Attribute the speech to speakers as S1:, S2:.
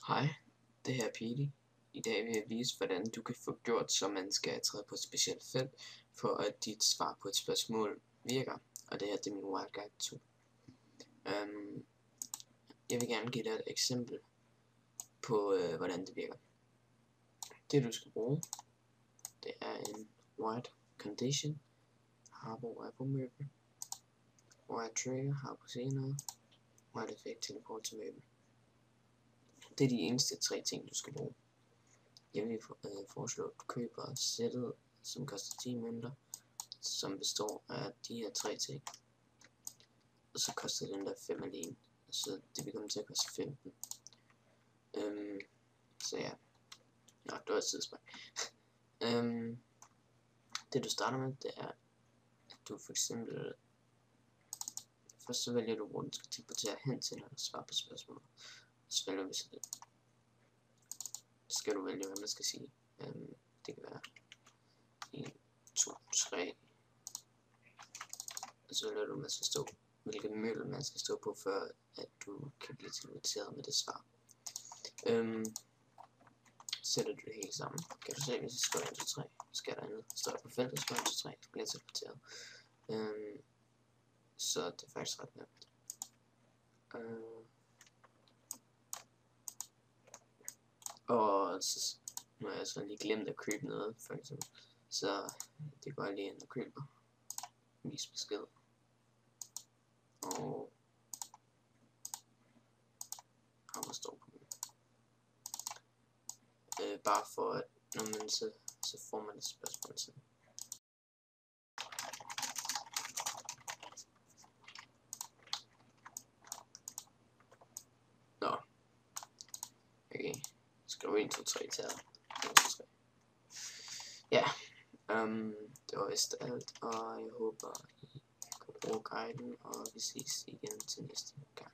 S1: Hej, det her er Pete. I dag vil jeg vise, hvordan du kan få gjort, så man skal træde på et specielt felt, for at dit svar på et spørgsmål virker. Og det her det er min wildcard 2. Jeg vil gerne give dig et eksempel på, hvordan det virker. Det du skal bruge, det er en white condition, Harbo er på møbel, white trigger, Harbo senere, white effect, teleport til møbel. Det er de eneste 3 ting, du skal bruge. Jeg vil foreslå, at du køber sættet, som koster 10 mønter, som består af de her 3 ting. Og så koster den der 5 alene. Så det vil komme til at koste 15. Så ja. Nå, det var et sidespring. Det du starter med, det er, at du for eksempel... Først så vælger du, hvor den skal teleportere hen til, når du svarer på spørgsmålet. Så vælger vi så det. Så skal du vælge, hvad man skal sige. Det kan være 1, 2, 3. Og så vælger du, man skal stå, hvilket møbel man skal stå på, før at du kan blive teleporteret med det svar. Sætter du det hele sammen. Kan du se, hvis jeg skriver 1, 2, 3, skal der andet. Står jeg på feltet, skriver 1, 2, 3, så bliver jeg teleporteret. Så det er faktisk ret nemt. Og så, nu har jeg så lige glemt at købe noget, for eksempel. Så det går jeg lige ind og køber. Vis besked. Og hammer står på den. Bare for at, når man så får man et spørgsmål til. Nå. Okay. Skriv 1, 2, 3 til. Ja. Det var vist alt, og jeg håber I kan bruge guiden, og vi ses igen til næste gang.